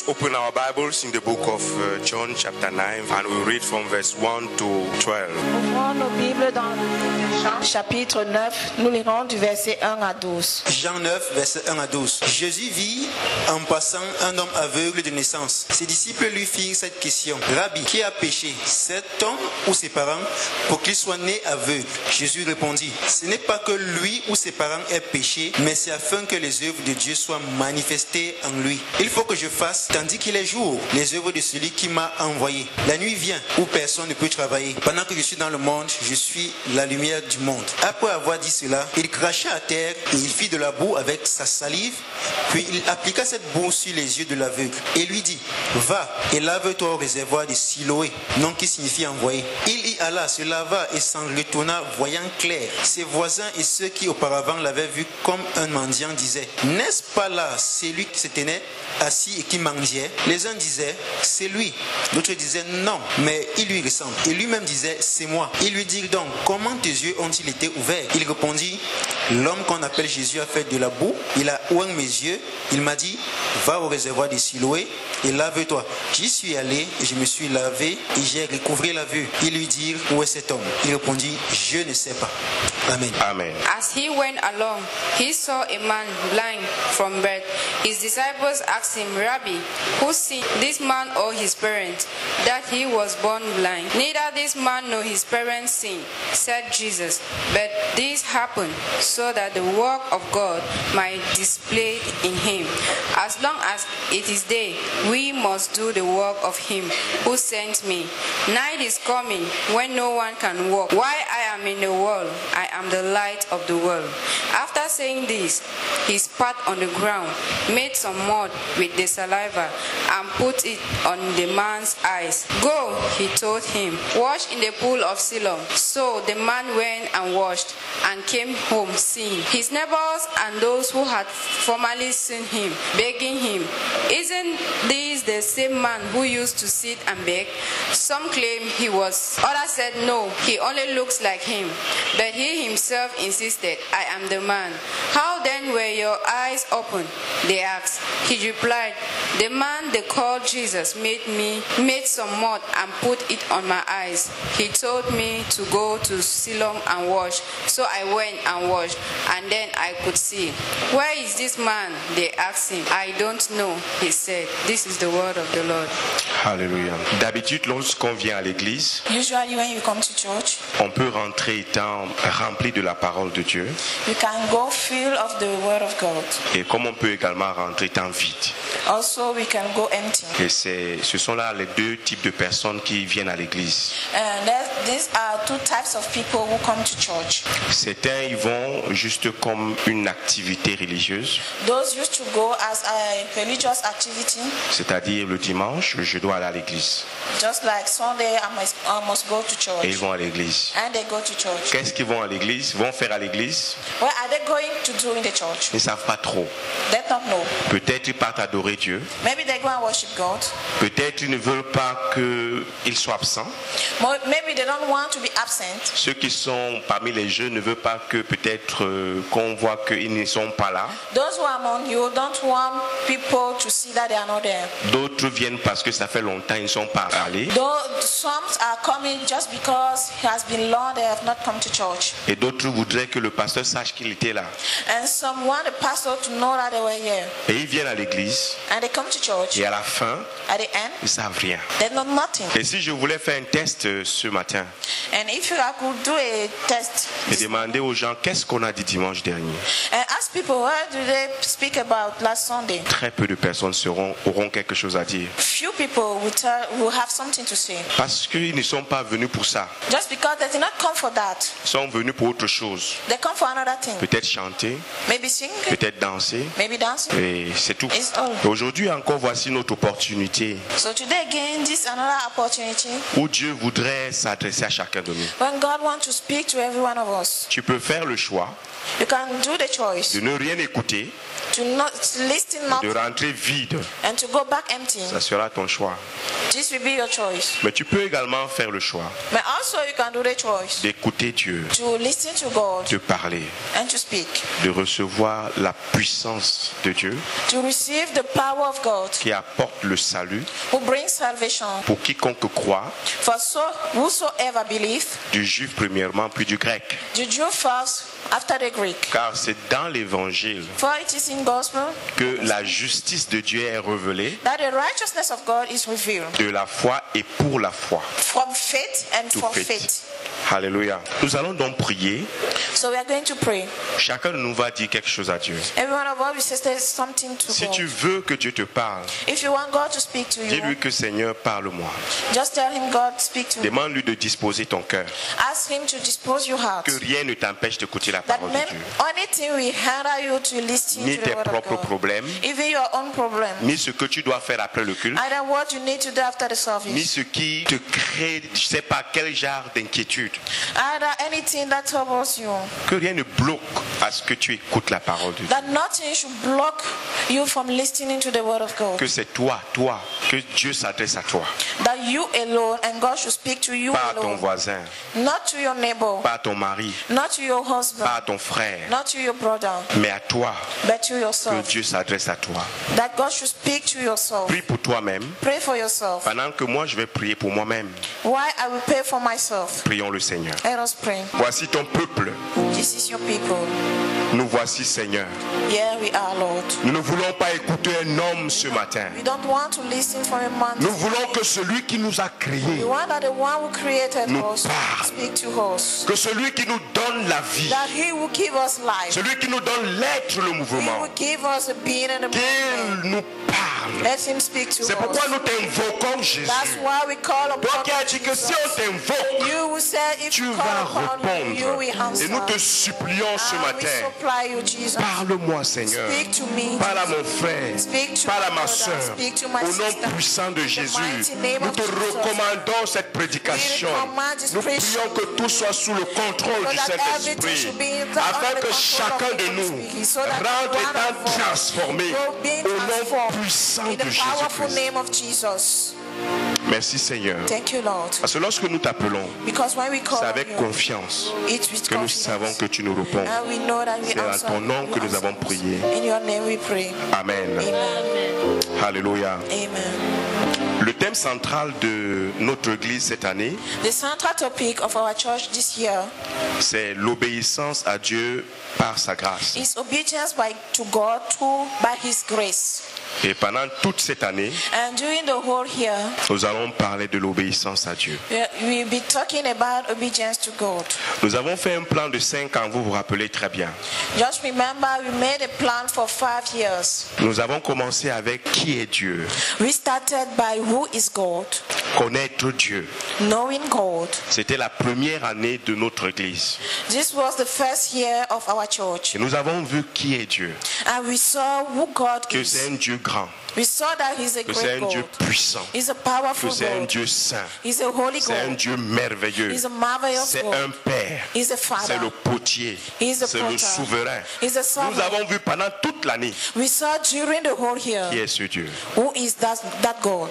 open our Bibles in the book of John chapter 9 and we read from verse 1 to 12. Ouvrons nos Bibles dans Jean chapitre 9, nous lirons du verset 1 à 12. Jean 9, verset 1 à 12. Jésus vit en passant un homme aveugle de naissance. Ses disciples lui firent cette question. Rabbi, qui a péché, cet homme ou ses parents, pour qu'il soit né aveugle? Jésus répondit, ce n'est pas que lui ou ses parents aient péché, mais c'est afin que les œuvres de Dieu soient manifestées en lui. Il faut que je fasse, tandis qu'il est jour, les œuvres de celui qui m'a envoyé. La nuit vient où personne ne peut travailler. Pendant que je suis dans le monde, je suis la lumière du monde. Après avoir dit cela, il cracha à terre et il fit de la boue avec sa salive, puis il appliqua cette boue sur les yeux de l'aveugle et lui dit, va et lave-toi au réservoir de Siloé, nom qui signifie envoyé. Il y alla, se lava et s'en retourna voyant clair. Ses voisins et ceux qui auparavant l'avaient vu comme un mendiant disaient, n'est-ce pas là celui qui se tenait assis et qui mangeait? Les uns disaient, c'est lui. D'autres disaient, non, mais il lui ressemble. Et lui-même disait, c'est moi. Ils lui dirent donc, comment tes yeux ont-ils été ouverts? Il répondit, l'homme qu'on appelle Jésus a fait de la boue, il a oint mes yeux, il m'a dit, va au réservoir de Siloé et lave-toi. J'y suis allé et je me suis lavé et j'ai recouvré la vue. Ils lui dirent, où est cet homme? Il répondit, je ne sais pas. Amen. Amen. As he went along, he saw a man blind from birth. His disciples asked him, Rabbi, who sinned, this man or his parents, that he was born blind? Neither this man nor his parents sinned, said Jesus. But this happened so that the work of God might be displayed in him. As long as it is day, we must do the work of him who sent me. Night is coming when no one can walk. While I am in the world, I am the light of the world. After saying this, he spat on the ground, made some mud with the saliva, and put it on the man's eyes. Go, he told him, wash in the pool of Siloam. So the man went and washed, and came home seeing. His neighbors and those who had formerly seen him, begging him, isn't this the same man who used to sit and beg? Some claimed he was. Others said no, he only looks like him. But he himself insisted, I am the man. How then were your eyes opened? They asked. He replied, the man they called Jesus made some mud and put it on my eyes. He told me to go to Siloam and wash. So I went and washed, and then I could see. Where is this man? They asked him. I don't know, he said. This is the word of the Lord. Hallelujah. D'habitude, lorsqu'on vient à l'église, Usually when you come to church, on peut rentrer étant rempli de la parole de Dieu. you can go full of the word of God. Et comme on peut également rentrer étant vide. Also we can go empty. Et ce sont là les deux types de personnes qui viennent à l'église. And these are two types of people who come to church. Certains y vont juste comme une activité religieuse, Those used to go as a religious activity, c'est-à-dire le dimanche, je dois aller à l'église. just like Sunday I must go to church. Et ils vont à l'église. And they go to church. Qu'est-ce qu'ils vont à l'église, vont faire à l'église? What are they going to do in the church? Ils ne savent pas trop. They don't know. Peut-être ils partent adorer Dieu. Maybe they go and worship God. Peut-être ils ne veulent pas qu'ils soient absents. Maybe they don't want to be absent. Ceux qui sont parmi les jeunes ne veulent pas que peut-être qu'on voit qu'ils ne sont pas là. Those who are among you don't want people to see that they are not there. D'autres viennent parce que ça fait longtemps qu'ils ne sont pas allés. Though some are coming just because it has been long they have not come to church. Et d'autres voudraient que le pasteur sache qu'il était là. And some want the pastor to know that they were here. Et ils viennent à l'église And they come to church. et à la fin, At the end, ils ne savent rien. they know nothing. Et si je voulais faire un test ce matin And if I could do a test et demander aux gens qu'est-ce qu'on a dit dimanche dernier, and ask people what do they speak about last Sunday, très peu de personnes auront quelque chose à dire. few people will have something to say. Parce qu'ils ne sont pas venus pour ça. Just because they did not come for that, Ils sont venus pour autre chose. they come for another thing. Peut-être chanter, Maybe sing, peut-être danser. maybe dancing. Et c'est tout. It's all. Et aujourd'hui encore, voici notre opportunité So today again, this is another opportunity où Dieu voudrait s'adresser à chacun de nous. when God wants to speak to every one of us. Tu peux faire le choix You can do the choice de ne rien écouter, to not listen not de rentrer vide. and to go back empty. Ça sera ton choix. This will be your choice. Mais tu peux également faire le choix But also you can do the choice d'écouter Dieu, to listen to God de parler, and to speak, de recevoir la puissance de Dieu to receive the power power of God qui apporte le salut who brings salvation pour quiconque croit, for whosoever believe, du juif premièrement, puis du grec. the Jew first, after the Greek. Car c'est dans l'évangile For it is in gospel que la justice de Dieu est révélée that the righteousness of God is revealed de la foi et pour la foi. from faith and To for faith. faith. Alléluia. Nous allons donc prier. So we are going to pray. Chacun de nous va dire quelque chose à Dieu. Every one of us will say there's something to Si tu God. veux que Dieu te parle, If you want God to speak to you, dis-lui que Seigneur, parle-moi. just tell him, God, speak to me. Demande-lui de disposer ton cœur. Ask him to dispose your heart. Que rien ne t'empêche d'écouter la That parole de Dieu. anything will hinder you to listen Ni to tes the word of propres God. problèmes, Even your own problem. ni ce que tu dois faire après le culte, Either what you need to do after the ni service. ce qui te crée, je ne sais pas quel genre d'inquiétude. Either anything that troubles you. Que rien ne bloque à ce que tu écoutes la parole de Dieu. That nothing should block you from listening to the word of God. Que c'est toi, que Dieu s'adresse à toi. That you alone and God should speak to you Pas à ton alone. voisin, Not to your neighbor. pas à ton mari, Not to your husband. pas à ton frère, Not to your brother. mais à toi. But to Que yourself. Dieu s'adresse à toi. That God should speak to yourself. Prie pour toi-même, Pray for yourself. pendant que moi je vais prier pour moi-même. Why I will pray for myself. Prions le Seigneur. Let us pray. Voici ton peuple. This is your people. Nous voici, Seigneur. Here we are, Lord. Nous ne voulons pas écouter un homme ce matin. We don't want to listen for a man. Nous voulons que celui qui nous a créés, We want that the one who created Nous us parle. speak to us. que celui qui nous donne la vie, That he will give us life. celui qui nous donne l'être, le He mouvement, will give us a being and a qu'il movement. nous parle. Let him speak to C'est pourquoi us. nous t'invoquons, Jésus. That's why we call Toi upon qui as dit que si on Jesus. t'invoque, You will say if tu you vas call upon you, you will répondre. answer. Et nous te supplions ce And we matin. supply you, Jesus. Parle-moi, Seigneur. Speak to me. Parle à mon frère. Speak to Parle à my ma brother. soeur. Speak to my Au nom sister. puissant de Jésus, mighty name nous of te Jesus. recommandons cette prédication. We command this Nous preaching. prions que tout soit sous le contrôle So du that everything Saint-Esprit, should be under afin the que control chacun of the de Holy nous Spirit, so that rentre one étant of us transformé will be au nom transformed puissant in de the powerful Jésus-Christ. name of Jesus. Merci Seigneur. Thank you, Lord. Parce que lorsque nous t'appelons, Because when we call c'est on avec you, confiance it's with que nous confidence. savons que tu nous réponds. And we know that we C'est en answer. ton nom You que nous answer avons us. prié. In your name we pray. Amen. Amen. Alléluia. Amen. Le thème central de notre église cette année, The central topic of our church this year c'est l'obéissance à Dieu par sa grâce. is obedience to God by His grace. Et pendant toute cette année, And during the whole year, nous allons parler de l'obéissance à Dieu. we'll be talking about obedience to God. Nous avons fait un plan de 5 ans, vous vous rappelez très bien. Just remember, we made a plan for 5 years. Nous avons commencé avec qui est Dieu, We started by who is God, connaître Dieu. knowing God. C'était la première année de notre église. This was the first year of our church. Et nous avons vu qui est Dieu, And we saw who God que c'est is. un Dieu grand, We saw that He's a que c'est great un Dieu God. puissant, He's a que powerful c'est un God. Dieu saint, He's a holy c'est un God. Dieu merveilleux, He's a marvelous c'est God. un Père, He's a c'est Father. le potier, He's the c'est le potter. souverain. He's a Nous sovereign. avons vu pendant toute l'année We saw during the whole qui year est ce Dieu. who is that God.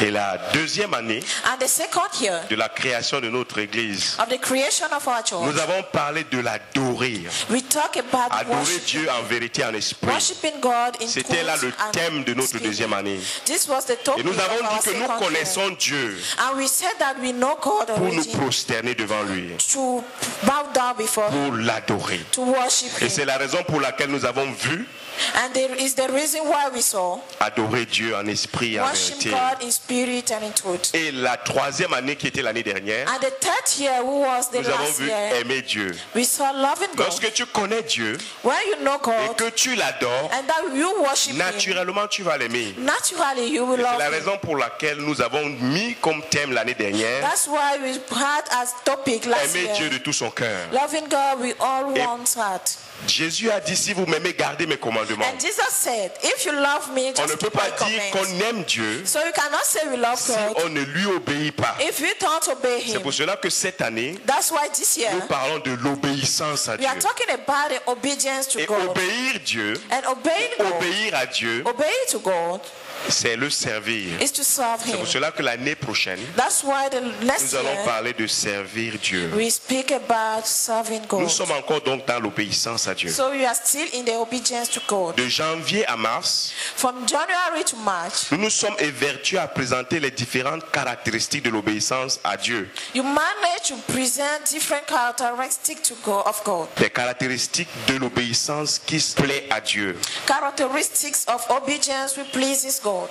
Et la deuxième année And the second year de la création de notre église, of the creation of our church, nous avons parlé de l'adorer. we talk about Adorer Dieu en vérité, en esprit. worshiping God in C'était là le truth and thème de notre spirit. deuxième année. This was the Et topic nous of avons our dit que nous second year. connaissons Dieu And we said that we know God pour nous already prosterner devant lui, to bow down before Him, pour l'adorer. to worship Et Him. c'est la raison pour laquelle nous avons vu And there is the reason why we saw adorer Dieu en esprit et en worship vérité. God in spirit and in truth. Et la troisième année qui était l'année dernière, And the third year, who was the nous avons last vu year, aimer Dieu. we saw loving God. Lorsque tu connais Dieu When you know et God que tu l'adores, and that you worship Him, naturellement tu vas l'aimer. naturally you will Et c'est love la Him. raison pour laquelle nous avons mis comme thème l'année dernière That's why we had as topic last aimer Dieu year, de tout son cœur. loving God with all Et- one's heart. Jésus a dit si vous m'aimez, gardez mes commandements. And Jesus said, if you love me, On ne just peut keep my pas dire commands. qu'on aime Dieu So you cannot say we love si God on ne lui obéit pas. if you don't obey C'est Him. pour cela que cette année, That's why this year nous parlons de l'obéissance à we Dieu. are talking about the obedience to Et God. obéir Dieu, And obeying God, obéir à Dieu, obeying to God c'est le servir. is to serve C'est Him. pour cela que l'année prochaine, That's why the next nous allons year parler de servir Dieu. we speak about serving Nous God. sommes encore donc dans l'obéissance à Dieu. So we are still in the obedience to God. De janvier à mars, From January to March, nous nous sommes évertués à présenter les différentes caractéristiques de l'obéissance à Dieu. you manage to present different characteristics to God, of God. Les caractéristiques de l'obéissance qui se plaît à Dieu. Characteristics of obedience which pleases God.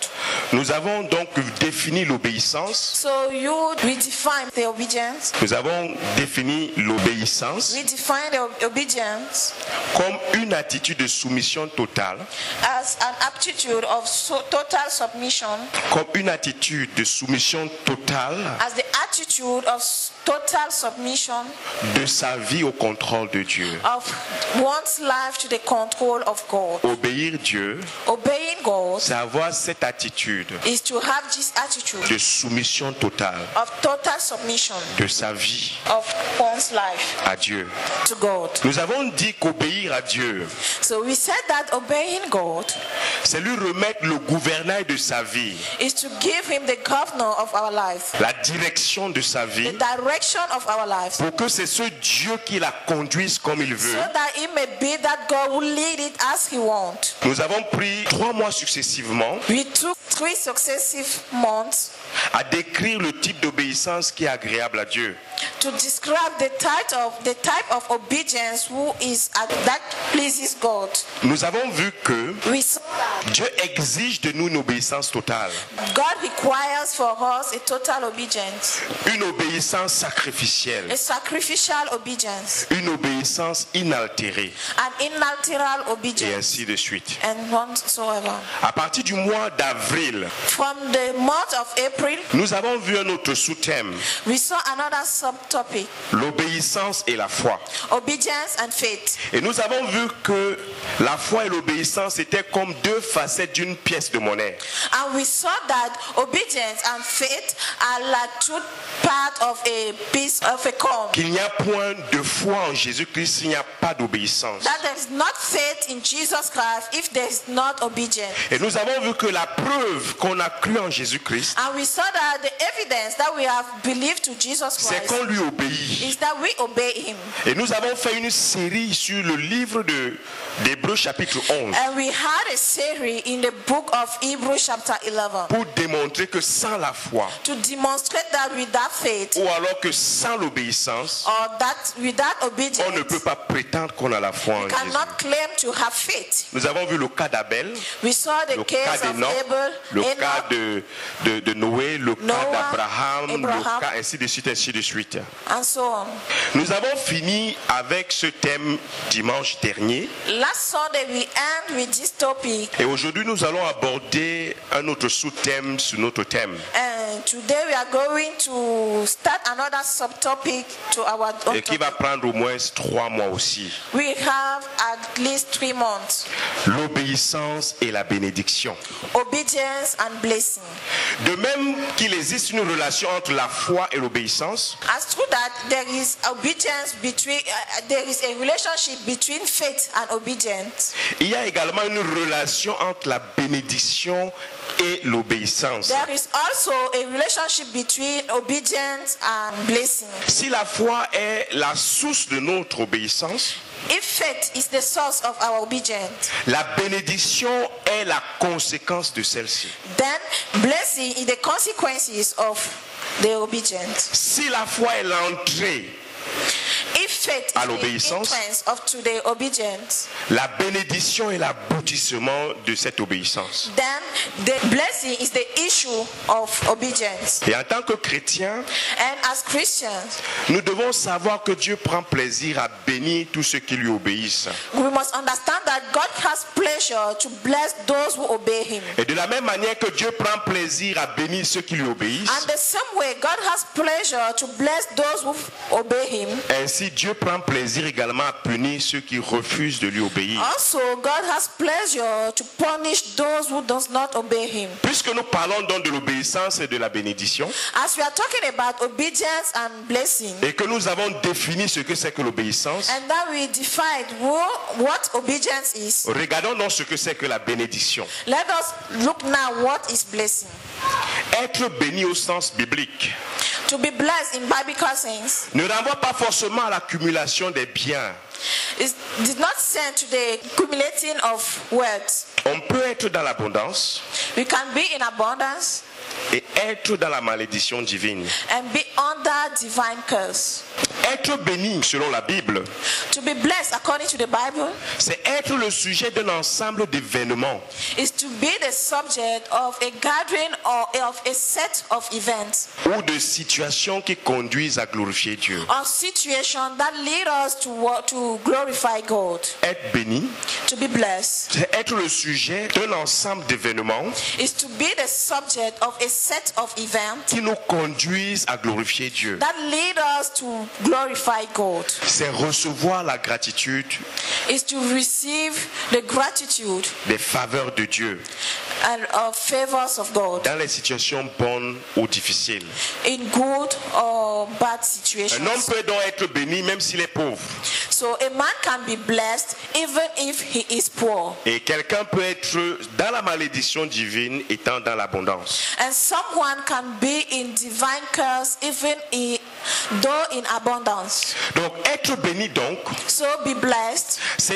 Nous avons donc défini l'obéissance. So we define the obedience. Nous avons défini l'obéissance We define the obedience comme une attitude de soumission totale, as an aptitude of total submission, comme une attitude de soumission totale as the attitude of total submission de sa vie au contrôle de Dieu. of one's life to the control of God. Obéir Dieu, Obeying God c'est avoir cette attitude is to have this attitude de soumission totale of total submission de sa vie of one's life à Dieu. to God. Nous avons dit qu'obéir à Dieu, So we said that obeying God c'est lui remettre le gouvernail de sa vie, is to give Him the governor of our life, la direction de sa the vie, direction of our lives, pour que c'est ce Dieu qui la conduise comme il veut. so that it may be that God will lead it as He wants. Nous avons pris 3 mois successivement We took 3 successive months à décrire le type d'obéissance qui est agréable à Dieu. to describe the type of obedience that pleases God. Nous avons vu que We saw that Dieu exige de nous une obéissance totale, God requires for us a total obedience, une obéissance sacrificielle, a sacrificial obedience, une obéissance inaltérée, an inalterable et obedience, ainsi de suite. and whatsoever. À partir du mois d'avril, From the month of April, nous avons vu un autre sous-thème, we saw another subtopic, l'obéissance et la foi. obedience and faith. Et nous avons vu que la foi et l'obéissance étaient comme 2 facettes d'une pièce de monnaie. And we saw that obedience and faith are like 2 parts of a piece of a coin. Qu'il n'y a point de foi en Jésus-Christ s'il n'y a pas d'obéissance. That there is not faith in Jesus Christ if there is not obedience. Et nous avons vu que la preuve qu'on a cru en Jésus-Christ, And we saw that the evidence that we have believed to Jesus c'est Christ qu'on lui obéit. is that we obey Him. Et nous avons fait une série sur le livre d'Hébreux chapitre 11 And we had a series in the book of Hebrews chapter 11 pour démontrer que sans la foi, to demonstrate that without faith ou alors que sans l'obéissance, or that without obedience on ne peut pas prétendre qu'on a la foi en we Jésus. cannot claim to have faith. Nous avons vu le cas d'Abel, We saw the le cas case of d'Enoch, Abel, le cas de Noé, le cas Noah, d'Abraham, le Abraham. cas ainsi de suite, ainsi de suite. and so on. Nous avons fini avec ce thème dimanche dernier. Last Sunday we end with this topic, Et aujourd'hui, nous allons aborder un autre sous-thème sur notre thème. and today we are going to start another subtopic to our own Et qui va topic. prendre au moins 3 mois aussi. We have at least 3 months. L'obéissance et la bénédiction. Obedience and blessing. De même qu'il existe une relation entre la foi et l'obéissance, As true that there is obedience between, there is a relationship between faith and obedience. il y a également une relation entre la bénédiction et l'obéissance. There is also a relationship between obedience and blessing. Si la foi est la source de notre obéissance, If faith is the source of our obedience, la bénédiction est la conséquence de celle-ci. then blessing is the consequences of the obedience. Si la foi est l'entrée, If faith à is the l'obéissance, entrance to the obedience, la bénédiction est l'aboutissement de cette obéissance. then the blessing is the issue of obedience. Et en tant que chrétiens, And as Christians, nous devons savoir que Dieu prend plaisir à bénir tous ceux qui lui obéissent. we must understand that God has pleasure to bless those who obey Him. Et de la même manière que Dieu prend plaisir à bénir ceux qui lui obéissent, And the same way, God has pleasure to bless those who obey Him. ainsi Dieu prend plaisir également à punir ceux qui refusent de lui obéir. Also, God has pleasure to punish those who does not obey him. Puisque nous parlons donc de l'obéissance et de la bénédiction, As we are talking about obedience and blessing, et que nous avons défini ce que c'est que l'obéissance, and that we defined what obedience is, regardons donc ce que c'est que la bénédiction. let us look now what is blessing. Être béni au sens biblique To be blessed in biblical sense ne renvoie pas forcément à l'accumulation des biens. is did not send to the accumulating of wealth. On peut être dans l'abondance We can be in abundance et être dans la malédiction divine. and be under divine curse. Être béni selon la Bible, To be blessed according to the Bible c'est être le sujet d'un ensemble d'événements is to be the subject of a gathering or of a set of events ou de situations qui conduisent à glorifier Dieu. or situation that lead us to glorify God. Être béni, To be blessed c'est être le sujet d'un ensemble d'événements is to be the subject of a set of events qui nous conduisent à glorifier Dieu. that lead us to glorify God. C'est recevoir la gratitude Is to receive the gratitude des faveurs de Dieu and of favors of God dans les situations bonnes ou difficiles. in good or bad Un homme situations. peut donc être béni même s'il est pauvre. So a man can be blessed even if he is poor. Et quelqu'un peut être dans la malédiction divine étant dans l'abondance. And someone can be in divine curse even though in abundance. Donc être béni donc, So be blessed c'est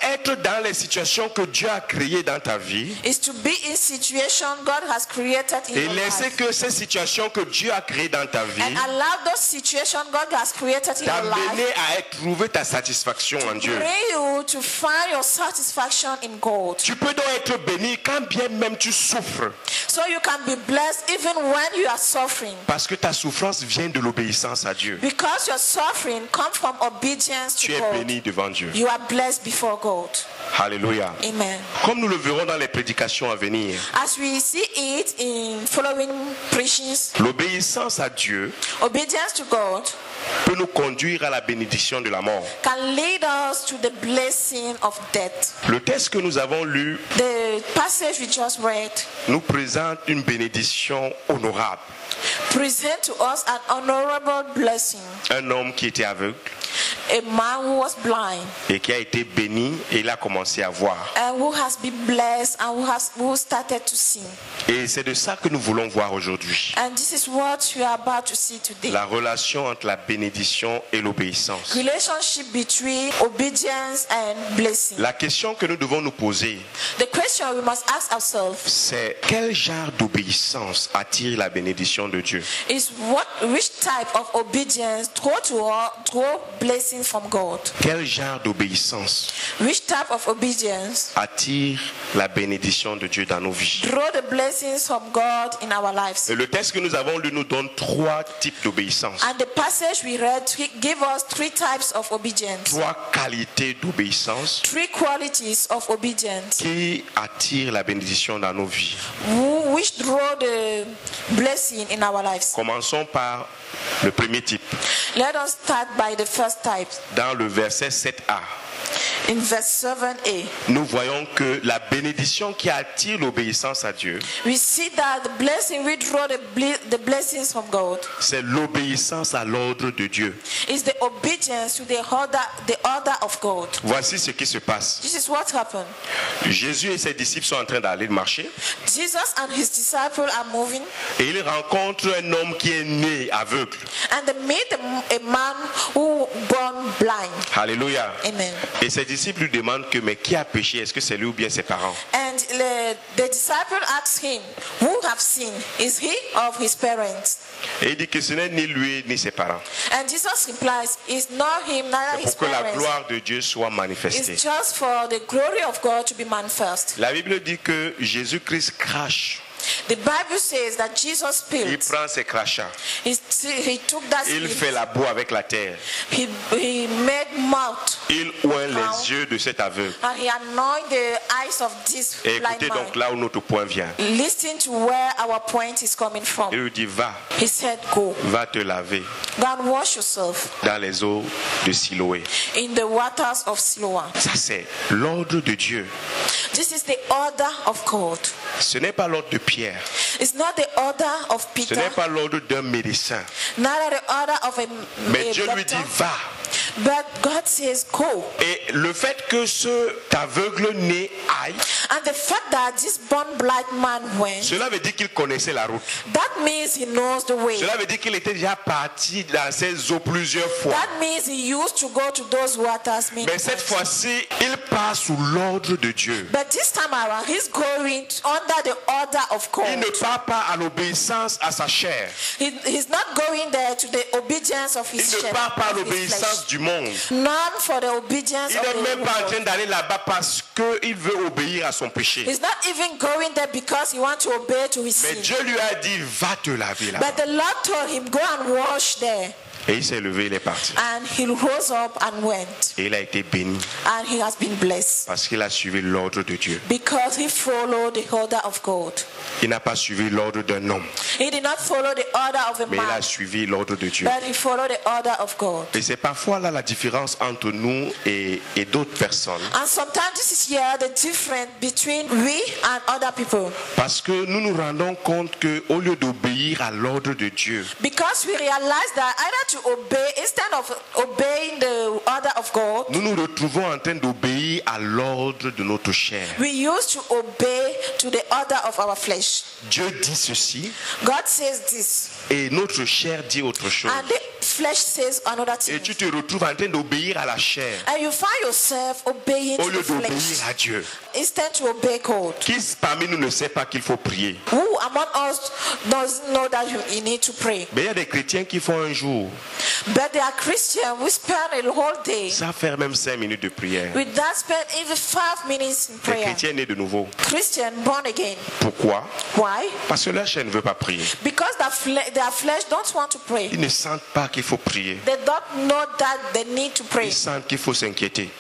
être dans les situations que Dieu a créées dans ta vie is to be in situation God has created in et your laisser life. que ces situations que Dieu a créées dans ta vie And allow those situations God has created in your t'amener life à trouver ta satisfaction en Dieu. bring you to find your satisfaction in God. Tu peux donc être béni quand bien même tu souffres So you can be blessed even when you are suffering. parce que ta souffrance vient de l'obéissance à Dieu. Because your suffering comes from obedience Tu to es God. béni devant Dieu. You are blessed before God. Alléluia. Amen. Comme nous le verrons dans les prédications à venir, As we see it in following preachings, l'obéissance à Dieu obedience to God peut nous conduire à la bénédiction de la mort. can lead us to the blessing of death. Le texte que nous avons lu The passage we just read nous présente une bénédiction honorable. present to us an honorable blessing. Un homme qui était aveugle A man who was blind et qui a été béni et il a commencé à voir. and who has been blessed and who started to see. Et c'est de ça que nous voulons voir aujourd'hui. And this is what we are about to see today. La relation entre la bénédiction et l'obéissance. Relationship between obedience and blessing. La question que nous devons nous poser, The question we must ask ourselves c'est quel genre d'obéissance attire la bénédiction de Dieu? is which type of obedience draw blessings from God? Quel genre d'obéissance Which type of obedience attire la bénédiction de Dieu dans nos vies? draw the blessings from God in our lives? Et le texte que nous avons lu nous donne 3 types d'obéissance. And the passage we read give us 3 types of obedience, 3 qualités d'obéissance 3 qualities of obedience qui attirent la bénédiction dans nos vies. which draw the blessing in our lives. Commençons par le premier type. Let us start by the first type. Dans le verset 7a, In verse 7a, nous voyons que la bénédiction qui attire l'obéissance à Dieu, we see that the blessing we draw the blessings from God c'est l'obéissance à l'ordre de Dieu. is the obedience to the order of God. Voici ce qui se passe. This is what happened. Jésus et ses disciples sont en train d'aller marcher Jesus and his disciples are moving, et ils rencontrent un homme qui est né aveugle. and they meet a man who born blind. Alléluia. Amen. Et ses disciples lui demandent mais qui a péché? Est-ce que c'est lui ou bien ses parents? And the disciple asked him, "Who have sinned? Is he or his parents?" Et il dit que ce n'est ni lui ni ses parents. And Jesus replies, "It's not him, neither his Pour que la parents. gloire de Dieu soit manifestée. It's just for the glory of God to be manifest." La Bible dit que Jésus-Christ crache. The Bible says that Jesus Il spilled. prend ses crachats He he took that Il sieve. fait la boue avec la terre. He made mouth. Il oint les yeux de cet aveugle. And he anointed the eyes of this Et blind écoutez man. donc là où notre point vient. Listen to where our point is coming from. Il lui dit, va, He said, go. va te laver Go and wash yourself dans les eaux de Siloé. in the waters of Siloam. Ça c'est l'ordre de Dieu. This is the order of God. Ce n'est pas l'ordre de Pierre. It's not the order of Ce Peter, n'est pas l'ordre d'un médecin. neither the order of Mais a Dieu lui dit, doctor. va. But God says, go. Et le fait que ce aveugle né aille, And the fact that this born blind man went, cela veut dire qu'il connaissait la route. that means he knows the way. Cela veut dire qu'il était déjà parti dans ces eaux plusieurs fois. That means he used to go to those waters many Mais cette times. fois-ci, il part sous l'ordre de Dieu. But this time around, he's going under the order of Il ne God. part pas à l'obéissance à sa chair. He's not going there to the obedience of Il his ne shepherd, part pas à of his l'obéissance flesh. du monde. None for the obedience Il of n'est the même pas en world. train d'aller là-bas parce qu'il veut obéir à son péché. He's not even going there because he wants to obey to his Mais sin. Dieu lui a dit, va te laver là. But the Lord told him, go and wash there. Et il s'est levé, il est parti. And he rose up and went. Et il a été béni And he has been blessed parce qu'il a suivi l'ordre de Dieu. because he followed the order of God. Il n'a pas suivi l'ordre d'un homme, He did not follow the order of a mais il a man, suivi l'ordre de Dieu. but he followed the order of God. Et c'est parfois là la différence entre nous et d'autres personnes. And sometimes this is here the difference between we and other people. Parce que nous nous rendons compte qu'au lieu d'obéir à l'ordre de Dieu, Because we realize that either to obey, instead of obeying the order of God, nous nous retrouvons en train d'obéir à l'ordre de notre chair. we used to obey to the order of our flesh. Dieu dit ceci God says this, et notre chair dit autre chose. and the flesh says another Et thing. tu te retrouves en train d'obéir à la chair And you find yourself obeying au to lieu the d'obéir flesh à Dieu. instead to obey God. Qui parmi nous ne sait pas qu'il faut prier? Who among us doesn't know that you need to pray? Mais il y a des chrétiens qui font un jour, But they are Christians. We spend a whole day sans faire même 5 minutes de prière. with that spend even 5 minutes in Les prayer. chrétiens nés de nouveau. Christian born again. Pourquoi? Why? Parce que leur chair ne veut pas prier. Because their flesh don't want to pray. Ils ne sentent pas qu'il faut prier. They don't know that they need to pray. Ils sentent qu'il faut s'inquiéter.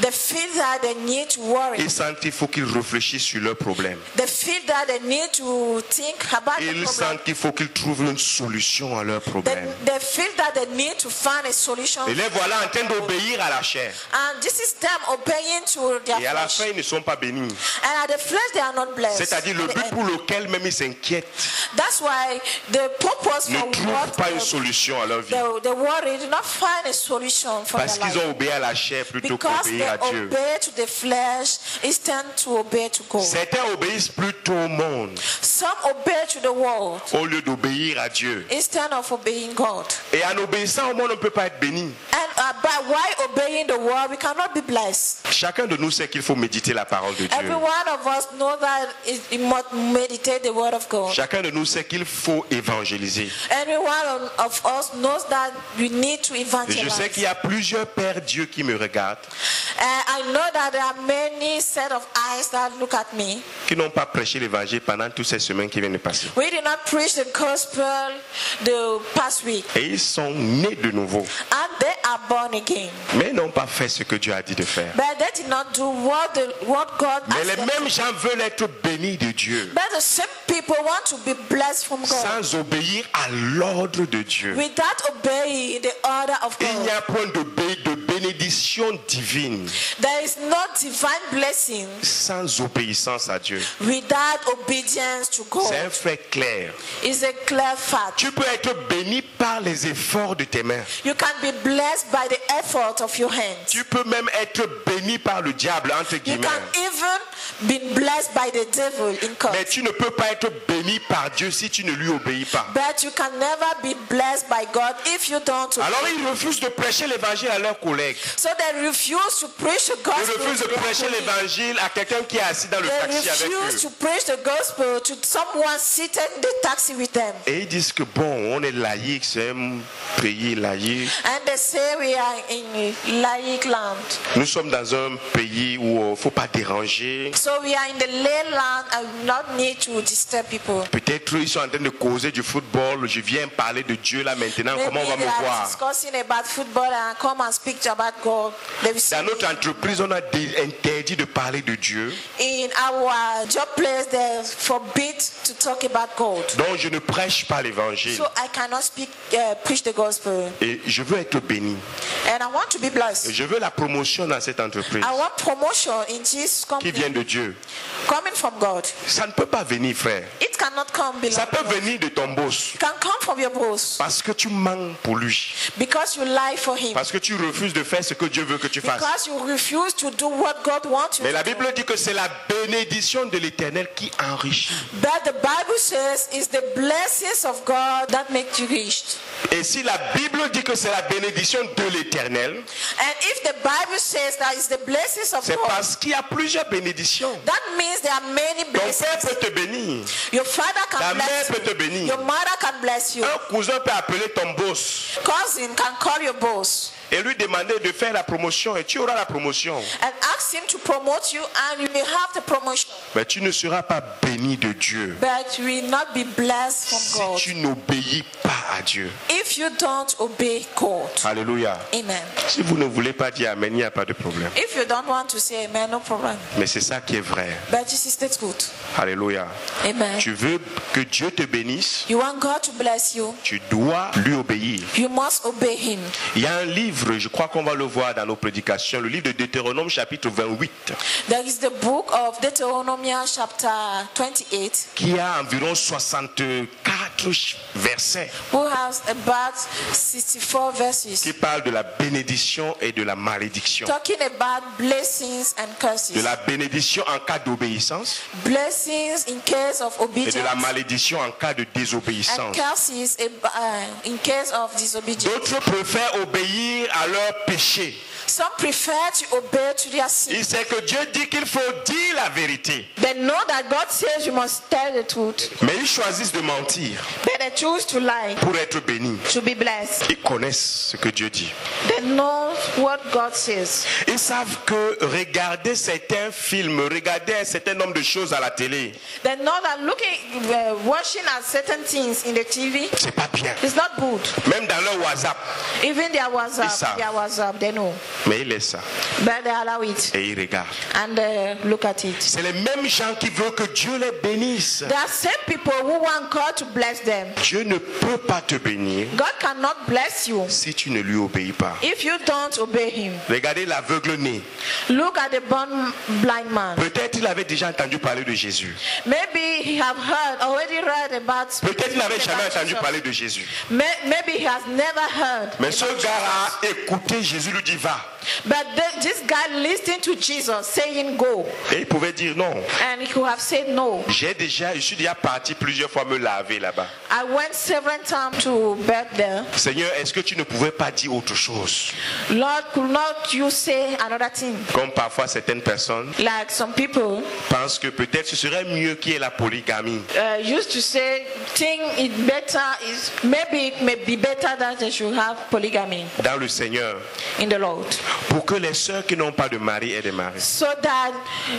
They feel that they need to worry. Ils sentent qu'il faut qu'ils réfléchissent sur leurs problèmes. They feel that they need to think about the Ils problem. sentent qu'il faut qu'ils trouvent une solution à leurs problèmes. They feel that they need to find a solution. Et les voilà en train d'obéir à la chair. And this is them obeying to their Et à la flesh. fin, ils ne sont pas bénis. And at the flesh, they are not blessed. C'est-à-dire le At the but end. pour lequel même ils s'inquiètent That's why the purpose ne for trouvent what pas une solution à leur vie. the worry did not find a solution for Parce their qu'ils life. ont obéi à la chair plutôt Because they qu'obéir à Dieu. obey to the flesh instead to obey to God. Certains obéissent plutôt au monde Some obey to the world au lieu d'obéir à Dieu. instead of obeying God. Et en obéissant au monde, on ne peut pas être béni. And by why obeying the world, we cannot be blessed. Chacun de nous sait qu'il faut méditer la parole de Every Dieu. one of us know that we must meditate the word of God. Chacun de nous sait qu'il faut évangéliser. Every one of us knows that we need to Et je evangelize. sais qu'il y a plusieurs pères Dieu qui me regardent, I know that there are many set of eyes that look at me. qui n'ont pas prêché l'évangile pendant toutes ces semaines qui viennent de passer. We did not preach the gospel the past week, Et ils sont nés de nouveau, and they are born again. mais n'ont pas fait ce que Dieu a dit de faire. But they did not do what God Mais asked les them. mêmes gens veulent être bénis de Dieu, But the same people want to be blessed from God sans obéir à l'ordre de Dieu. without obeying the order of Il n'y God. a point de bénédiction divine There is no divine blessing sans obéissance à Dieu. without obedience to C'est un God. fait clair. It's a clear fact. Tu peux être béni par les efforts de tes mains. You can be blessed by the effort of your hands. Tu peux même être béni par le diable, entre You guillemets. can even be blessed by the devil in court. Mais tu ne peux pas être béni par Dieu si tu ne lui obéis pas. But you can never be blessed by God if you don't obey. Alors ils refusent de prêcher l'évangile à leurs collègues. collègues. So they refuse to preach the Ils gospel refusent de to their prêcher colleagues. l'évangile à quelqu'un qui est assis dans le They taxi avec refuse eux. to preach the gospel to someone seated in the taxi with them. Et ils disent que bon, on est laïque, c'est un pays laïque. And they say we are in a laïc land. Nous sommes dans un pays où il ne faut pas déranger. So we are in the lay land and we not need to disturb people. Peut-être ils sont en train de causer du football. Je viens parler de Dieu là maintenant. Comment on va Maybe me they are voir? discussing about football and come and speak about God. They will see Dans notre me. entreprise, on a interdit de parler de Dieu. In our job place, they forbid to talk about God. Donc je ne prêche pas l'évangile. So I cannot preach the gospel. Et je veux être béni. And I want to be Et blessed. je veux la promotion dans cette entreprise I want promotion in this qui company vient de Dieu. coming from God. Ça ne peut pas venir, frère. It cannot come below. Ça peut venir de ton boss. It can come from your boss Parce que tu manques pour lui. because you lie for him. Parce que tu refuses de faire ce que Dieu veut que tu fasses. Because you refuse to do what God wants you Mais la to do. Bible dit que c'est la bénédiction de l'Éternel qui enrichit. But the Bible says it's the blessings of God that make you rich. Et si la Bible dit que c'est la bénédiction de l'Éternel, And if the Bible says that it's the blessings of c'est God, parce qu'il y a plusieurs bénédictions. that means there are many Ton père blessings. peut te bénir. Your father Ta can mère bless peut te you. bénir. Your mother can bless you. Un cousin peut appeler ton boss Cousin can call your boss et lui demander de faire la promotion et tu auras la promotion. and ask him to promote you, and you will have the promotion. Mais tu ne seras pas béni de Dieu But you will not be blessed from si God tu n'obéis pas à Dieu. if you don't obey God. Alléluia. Amen. Si vous ne voulez pas dire Amen, il n'y a pas de problème. If you don't want to say amen, no problem. Mais c'est ça qui est vrai. But this is the truth. Alléluia. Amen. Tu veux que Dieu te bénisse, You want God to bless you, tu dois lui obéir. you must obey him. Il y a un livre, je crois qu'on va le voir dans nos prédications, le livre de Deutéronome chapitre 28, There is the book of Deuteronomy chapter 28, qui a environ 64 versets, who has about 64 verses qui parle de la bénédiction et de la malédiction. talking about blessings and De curses. la bénédiction en cas d'obéissance Blessings in case of et obedience de la malédiction en cas de and désobéissance. curses in case of disobedience. D'autres préfèrent obéir à leur péché. Some prefer to obey to their sin. Il sait que Dieu dit qu'il faut dire la vérité, They know that God says you must tell the truth, mais ils choisissent de mentir but they choose to lie pour être bénis. to be blessed. Ils connaissent ce que Dieu dit. They know what God says. Ils savent que regarder certains films, regarder un certain nombre de choses à la télé, They know that watching at certain things in the TV c'est pas bien. is not good. Même dans leur WhatsApp, Even their savent. WhatsApp, they know. mais ils laissent ça But they allow it et ils regardent. and look at it. C'est les mêmes gens qui veulent que Dieu les bénisse. There are same people who want God to bless them. Dieu ne peut pas te bénir God cannot bless you si tu ne lui obéis pas. if you don't obey him. Regardez l'aveugle né. Look at the blind man. Peut-être il avait déjà entendu parler de Jésus. Maybe he have already heard about. Peut-être il n'avait jamais about entendu Jesus. parler de Jésus. Maybe he has never heard. Mais ce about gars Jesus. a écouté Jésus lui dit va. But this guy listened to Jesus saying go, Et il pouvait dire non. and he could have said no. Je suis déjà parti plusieurs fois me laver là-bas. I went several times to bed there. Seigneur, est-ce que tu ne pouvais pas dire autre chose? Lord, could not you say another thing? Comme parfois certaines personnes Like some people pensent que peut-être ce serait mieux qu'il y ait la polygamie. used to say, think it better is maybe it may be better that they should have polygamy Dans le Seigneur, in the Lord, pour que les sœurs qui n'ont pas de mari aient des maris. so that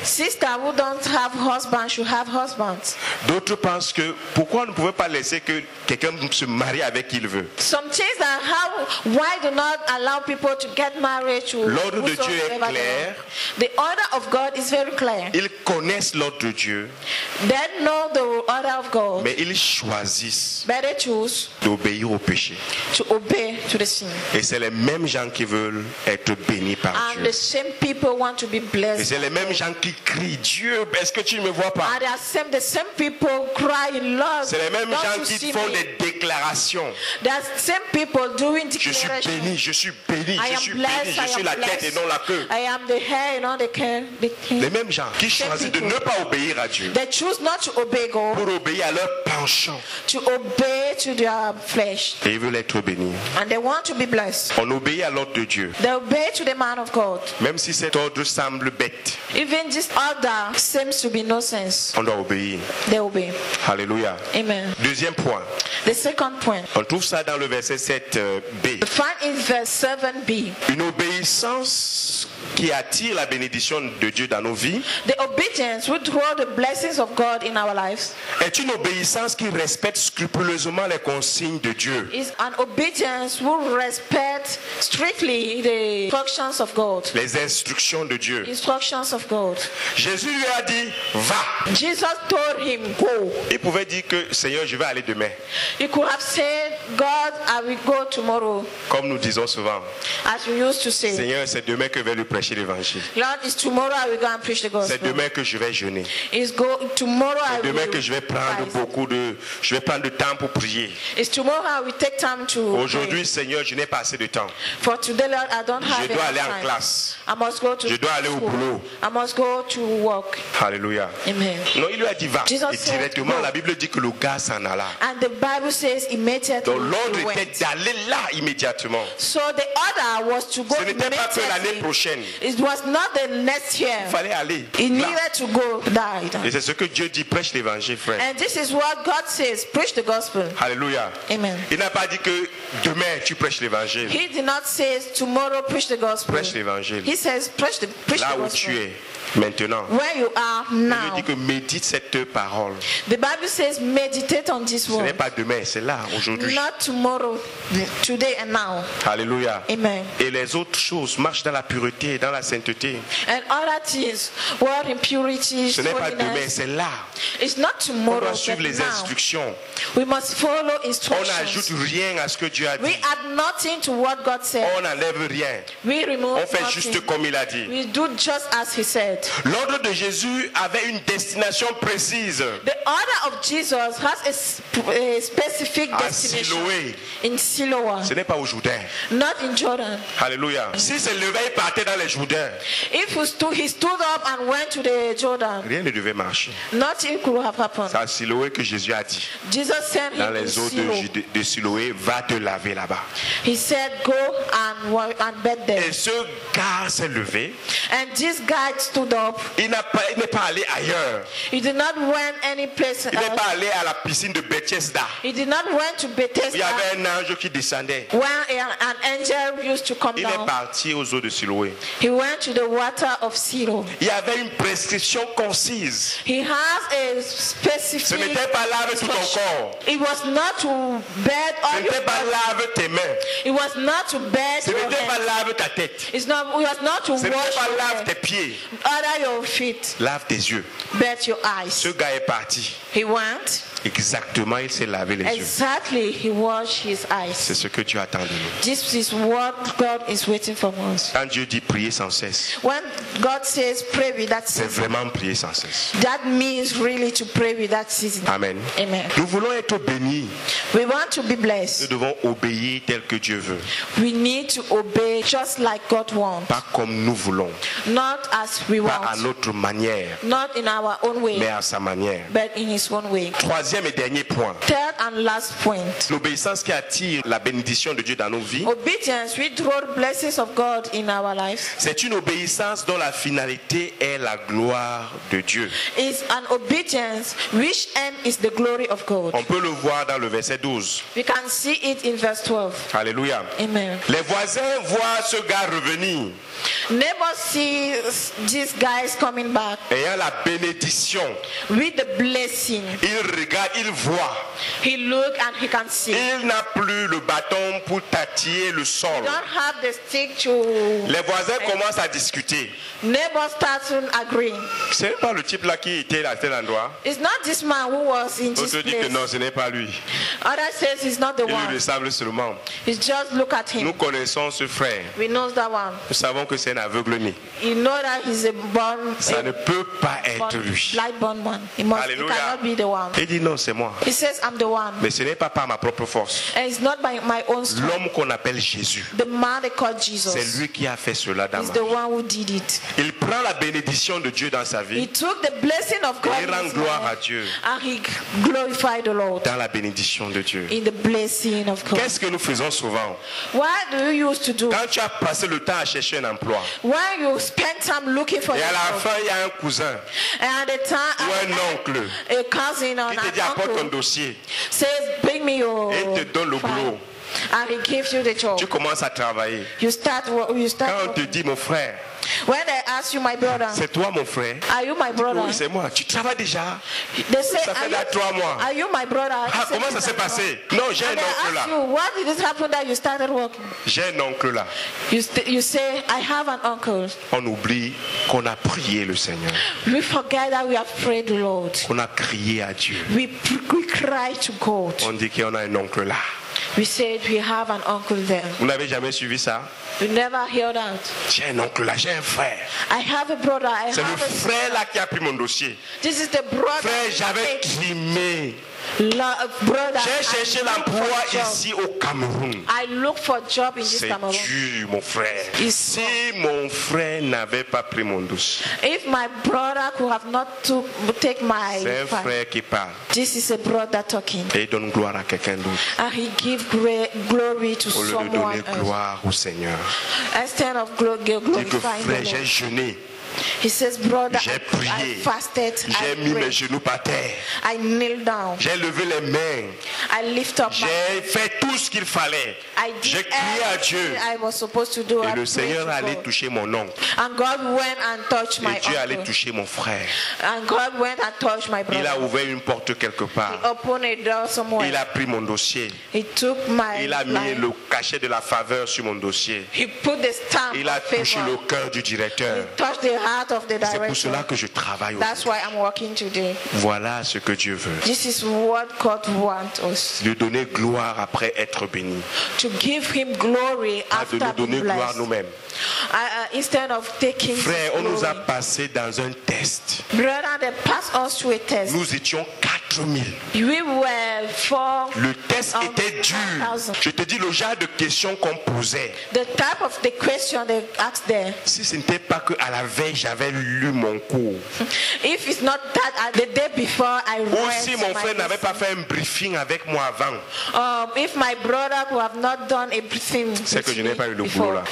sisters who don't have husband should have husbands. D'autres pensent que pourquoi on ne pouvait pas laisser que quelqu'un se marie avec qui il veut? Some things that why do not allow people to get married to L'ordre de Dieu est whosoever they clair. want? The order of God is very clear. Ils connaissent l'ordre de Dieu, They know the order of God, mais ils choisissent but they choose d'obéir au péché. to obey to the sin. Et c'est les mêmes gens qui veulent être bénis par And Dieu. the same people want to be Et blessed. c'est les mêmes gens qui crient Dieu, est-ce que tu ne me vois pas? And the same people cry in love. C'est les mêmes Don't gens you qui see font me? des déclarations. The same people doing Je suis declaration. béni, je suis béni, I je am suis blessed, béni, je I suis am la tête blessed. et non la queue. I am the hair, not the care. Les mêmes gens qui choisissent de ne pas obéir à Dieu They choose not to obey God, pour obéir à leur penchant. to obey to their flesh, Et ils veulent être bénis. and they want to be blessed. On obéit à l'ordre de Dieu. They obey say to the man of God, même si cet ordre semble bête, even this order seems to be nonsense, on doit obéir. they obey. Alléluia. Amen. Deuxième point, The second point, on trouve ça dans le verset 7b. find in verse 7b, Une obéissance qui attire la bénédiction de Dieu dans nos vies the obedience will draw the blessings of God in our lives. est une obéissance qui respecte scrupuleusement les consignes de Dieu. Is an obedience will respect strictly the instructions of God. Les instructions de Dieu. Instructions of God. Jésus lui a dit, va. Jesus told him, go. Il pouvait dire que, Seigneur, je vais aller demain. He could have said, God, I will go tomorrow, Comme nous disons souvent, as we used to say. Seigneur, c'est demain que je vais lui prêcher l'évangile. Lord, it's tomorrow I will go and preach the C'est gospel. demain que je vais jeûner. Tomorrow I C'est demain will que je vais prendre fast. je vais prendre du temps pour prier. It's tomorrow I will take time to Aujourd'hui, pray. Seigneur, je n'ai pas assez de temps. For today, Lord, I don't have Je dois enough aller en time. classe. I must go to Je dois aller au school. boulot. I must go to work. Alléluia. Amen. Non, il lui a dit va. Jesus Et said, directement, go. la Bible dit que le gars s'en alla. And the Bible says immediately Donc l'ordre he went. était d'aller là immédiatement. So the order was to go Ce n'était pas que l'année immediately. prochaine. It was not the next year. Il fallait aller. He là. needed to go died. Et c'est ce que Dieu dit, prêche l'évangile, frère. And this is what God says, preach the gospel. Alléluia. Amen. Il n'a pas dit que demain tu prêches l'évangile. He did not say tomorrow preach the gospel. Prêche l'évangile. He says preach the Là où gospel. tu es maintenant. Where you are Il lui now. dit que médite cette parole. The Bible says meditate on this Ce n'est word. pas demain, c'est là, aujourd'hui. Not tomorrow, today and now. Alléluia. Amen. Et les autres choses marchent dans la pureté, dans la sainteté. And other things, word impurity, Ce n'est pas demain, holiness. c'est là. It's not On tomorrow, doit but suivre les now. instructions. We must follow On instructions. n'ajoute rien à ce que Dieu a We dit. add nothing to what God said. On n'enlève rien. We remove On fait nothing. juste comme il a dit. We do just as he said. L'ordre de Jésus avait une destination précise. The order of Jesus has a specific À destination Siloé. in Siloam, Ce n'est pas au Jourdain. not in Jordan. Alléluia. Si se levait, il partait dans les Jourdains. If he stood up and went to the Jordan, Rien ne devait marcher. nothing could have happened. C'est à Siloé que Jésus a dit. Jesus sent Dans him to les eaux Siloam. de Siloé, va te laver là-bas. He said, go and bed there. Et ce gars s'est levé. And this guy stood up. Il n'est pas allé ailleurs. He did not went any place Il n'est else. pas allé à la piscine de Bethesda. He did not went to Il y Bethesda avait un ange qui descendait. where an angel used to come Il est down. parti aux eaux de Siloé. He went to the water of Siloam. Il y avait une prescription concise. He has a Ce specific n'était pas lave tout ton instruction. corps. It was not to bed Ce all your n'était pas body. lave tes mains. It was not to bed Ce your n'était pas hands. lave ta tête. It was not to Ce n'était wash pas your lave hands. tes pieds. Other your feet, Lave tes yeux. bet your eyes. Ce gars est parti. He went. Exactement, il s'est lavé les yeux. Exactly, he washed his C'est eyes. ce que Dieu attend de nous. This is what God is waiting from us. Quand Dieu dit prier sans cesse, When God says pray without c'est ceasing, vraiment prier sans cesse. that means really to pray without ceasing. Amen. Amen. Nous voulons être bénis. We want to be Nous blessed. devons obéir tel que Dieu veut. We need to obey just like God wants, Pas comme nous voulons. not as we Pas à want, notre manière, not in our own mais way, à sa manière. but in His own way. Troisième et dernier point. Third and last point. L'obéissance qui attire la bénédiction de Dieu dans nos vies, Obedience, we draw blessings of God in our lives. c'est une obéissance dont la finalité est la gloire de Dieu. Is an obedience which end is the glory of God. On peut le voir dans le verset 12. We can see it in verse 12. Alléluia. Amen. Les voisins voient ce gars revenir, Neighbors see these guys coming back ayant la bénédiction. with the blessing. Il regarde, il voit. He look and he can see. Il n'a plus le bâton pour tâtiller le sol. Don't have the stick to. Les voisins commencent à discuter. Neighbors start to agree. C'est pas le type là qui était à tel endroit. It's not this man who was in this D'autres disent que place. non, ce n'est pas lui. Others says he's not the Il lui one. ressemble seulement. It's just look at Nous him. connaissons ce frère. We know that one. Nous savons que c'est un aveugle-né. You know that he's a Ça ne peut pas être lui. blind born one. He Alléluia. cannot be the one. Il dit non. non, c'est moi. He says, I'm the one. Mais ce n'est pas par ma propre force. And it's not by my own strength. L'homme qu'on appelle Jésus, The man they call Jesus c'est lui qui a fait cela dans is ma the vie. one who did it. Il prend la bénédiction de Dieu dans sa He vie took the blessing of God et il rend in his gloire à life, Dieu and he glorified the Lord dans la bénédiction de Dieu. in the blessing of God. Qu'est-ce que nous faisons souvent? What do you used to do Quand tu as passé le temps à chercher un emploi when you spend time looking for et a à la job, fin il y a un cousin and at the time ou un oncle a cousin or qui te an dit apporte ton uncle dossier says, bring me your et il te donne le file," boulot, and he gives you the job. tu commences à travailler. You start Quand on te working. dit mon frère, When they ask you, my brother, c'est toi mon frère? are you my brother? Oui, c'est moi. Tu travailles déjà? They say, Ça fait là 3 mois. are you my brother? Ah, You say, comment ça "Yes, s'est I'm passé? Non, j'ai And un they oncle là. ask you, what did it happen that you started working? J'ai un oncle là. You say, I have an uncle. On oublie qu'on a prié le Seigneur, We forget that we have prayed the Lord. qu'on a crié à Dieu. We cry to God. On dit qu'on a un oncle là. We said we have an uncle there. Vous n'avez jamais suivi ça? You never hear that. J'ai un oncle là, j'ai un frère. I have a brother. I C'est le have a frère là qui a pris mon dossier. This is the brother. Frère, j'avais crimé. Brother. J'ai cherché I look l'emploi for a job. ici au Cameroun. I look for a job in this C'est Cameroon. dur, mon frère. It's Si mon frère n'avait pas pris mon dossier, If my brother could have not take my c'est un file, frère qui parle this is a brother talking, et il donne gloire à quelqu'un d'autre and he give glory to au lieu de someone donner else gloire au Seigneur. instead of Dis que glorifying frère, the j'ai Lord. jeûné, He says, brother, j'ai I prié, fasted, j'ai I mis mes prayed, genoux par terre, I kneel down, j'ai levé les mains, I lift up my j'ai fait tout ce qu'il fallait. I J'ai did crié à Dieu everything I was supposed to do. et I le prayed Seigneur to allait God. toucher mon oncle And God went and touched my et Dieu allait uncle. toucher mon frère. And God went and touched my Il a brother. ouvert une porte quelque He part. opened a door Il somewhere. a pris mon dossier. He took my Il a mis line. le cachet de la faveur sur mon dossier. He put the stamp Il a of touché le favor. cœur du directeur. He touched the heart of the C'est pour director. cela que je travaille That's aujourd'hui. why I'm working today. Voilà ce que Dieu veut. This is what God wants us. De donner gloire après être béni. To give him glory Pas de after nous being donner gloire blessed. nous-mêmes. Instead of taking his Frère, on nous a glory. passé dans un test. Brother, they passed us through a test. Nous étions 4000. We were Le test était dur. 4,000. Je te dis le genre de questions qu'on posait. The type of the question they asked there. Si ce n'était pas qu'à la veille, j'avais lu mon cours. If it's not that the day before I Ou read si mon my frère n'avait pas fait un briefing avec moi avant. if my brother could have not done a briefing C'est que with je n'ai me pas eu le before, boulot là.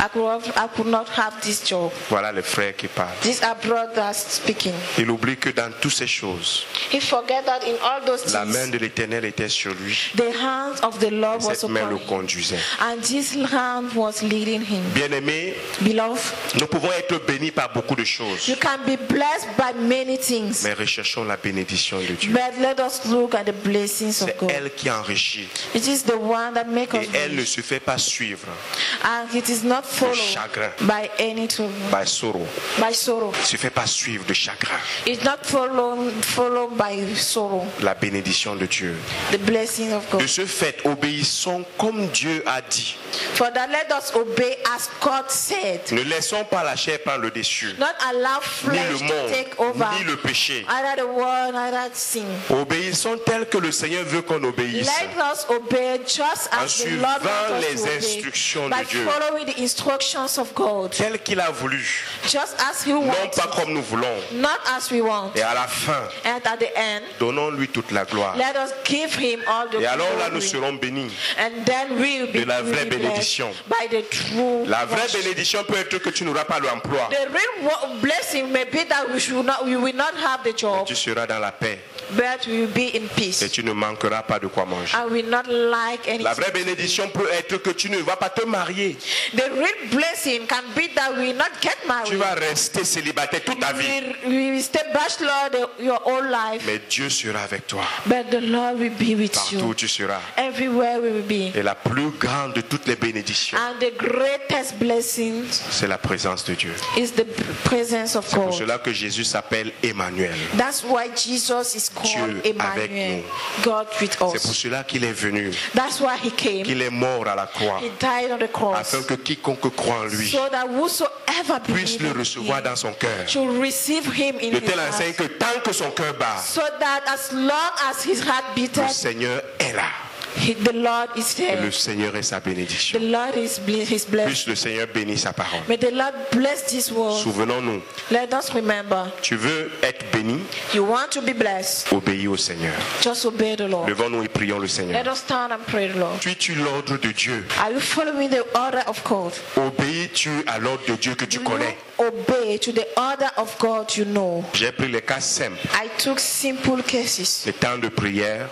I could not have this job. Voilà les frères qui parlent. These are brothers speaking. Il oublie que dans toutes ces choses, He forget that in all those la main things, de l'Éternel était sur lui. the hand of the Lord was Cette main upon le him, conduisait. and this hand was leading him. Bien-aimés, Beloved, nous pouvons être bénis par beaucoup de choses, you can be blessed by many things, mais recherchons la bénédiction de Dieu. but let us look at the blessings of C'est God. elle qui enrichit It is the one that makes us et elle ne rich, se fait pas suivre and it is not followed chagrin. by any trouble, by sorrow. by sorrow. Ne se fait pas suivre de chagrin. It's not followed by sorrow. La bénédiction de Dieu. The blessing of De God. ce fait, obéissons comme Dieu a dit. For that, let us obey as God said. Ne laissons pas la chair prendre le dessus, Not allow ni flesh le to take over. monde, ni le péché. Either the world, either sin. Obéissons tel que le Seigneur veut qu'on obéisse. Let us obey just En as the Lord suivant wants us les to obey, instructions de by Dieu. following the instructions of God, Tel qu'il a voulu, just as He non wants, pas comme nous voulons. not as we want. Et à la fin, And at the end, donnons-lui toute la gloire. let us give Him all the Et alors là, nous glory. serons bénis. And then we will be, de la vraie we will be bénédiction. blessed by the true La vraie worship. bénédiction peut être que tu n'auras pas l'emploi. The real blessing may be that we will not have the job, Tu seras dans la paix but we will be in et peace tu ne manqueras pas de quoi manger. and will not like anything. La vraie bénédiction peut être que tu ne vas pas te marier. The real blessing can be that we will not get Tu married. vas rester célibataire toute ta vie. We will stay bachelor your whole life, Mais Dieu sera avec toi. but the Lord will be with Partout où you. tu seras. Everywhere we will be. Et la plus grande de toutes les bénédictions, And the greatest blessing c'est la présence de Dieu. is the presence of C'est pour God. cela que Jésus s'appelle Emmanuel. That's why Jesus is called Dieu avec Emmanuel, nous. God with C'est pour us. cela qu'il est venu, That's why he came. qu'il est mort à la croix, He died on the cross afin que quiconque croit en lui so that whosoever puisse believes le in recevoir him dans son cœur. should receive him in De his telle enseigne heart. que tant que son cœur bat, So that as long as his heart le beateth, Seigneur est là. the Lord is Et there. le Seigneur est sa The bénédiction. Lord is his blessed. Puisse le Seigneur bénir sa parole. May the Lord bless this world. Souvenons-nous, Let us remember, tu veux être béni, you want to be blessed, obéis au Seigneur. just obey the Lord. Levons-nous et prions le Let Seigneur. us stand and pray the Lord. Suis-tu l'ordre de Dieu? Are you following the order of God? Obéis-tu à l'ordre de Dieu que tu Do connais? you obey to the order of God you know? J'ai pris les cas simples. I took simple cases, Les temps de prière,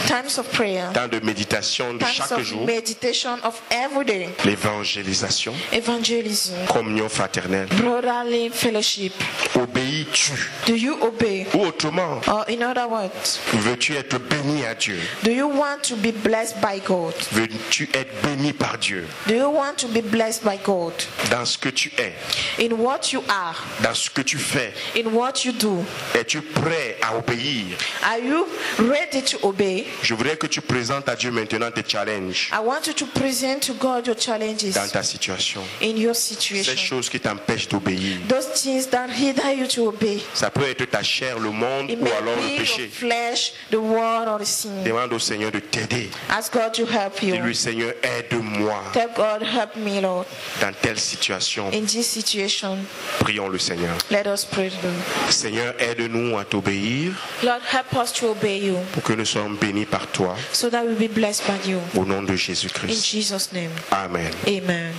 times of prayer, temps de méditation de times chaque of jour, meditation of every day, l'évangélisation, evangelism, communion fraternelle. brotherly fellowship. Obéis-tu? Do you obey? Ou autrement, Or in other words, veux-tu être béni à Dieu? do you want to be blessed by God? Veux-tu être béni par Dieu Do you want to be blessed by God? dans ce que tu es, In what you are, dans ce que tu fais? in what you do, Es-tu prêt à obéir? are you ready to obey? Je voudrais que tu présentes à Dieu maintenant tes challenges I want you to present to God your challenges dans ta situation. in your Ces situation. choses qui t'empêchent d'obéir. Those things that hinder you to obey. Ça peut être ta chair, le monde It ou may alors le be your péché. flesh, the world, or the sin. Demande au Seigneur de t'aider. Ask God to help you. Dis-lui, Seigneur, aide-moi Tell God, help me, Lord, dans telle situation. in this situation. Prions le Seigneur. Let us pray to Him. Seigneur, aide-nous à t'obéir Lord, help us to obey you pour que nous soyons bénis par toi. so that we'll be blessed by you. Au nom de In Jésus-Christ. Jesus' name. Amen. Amen.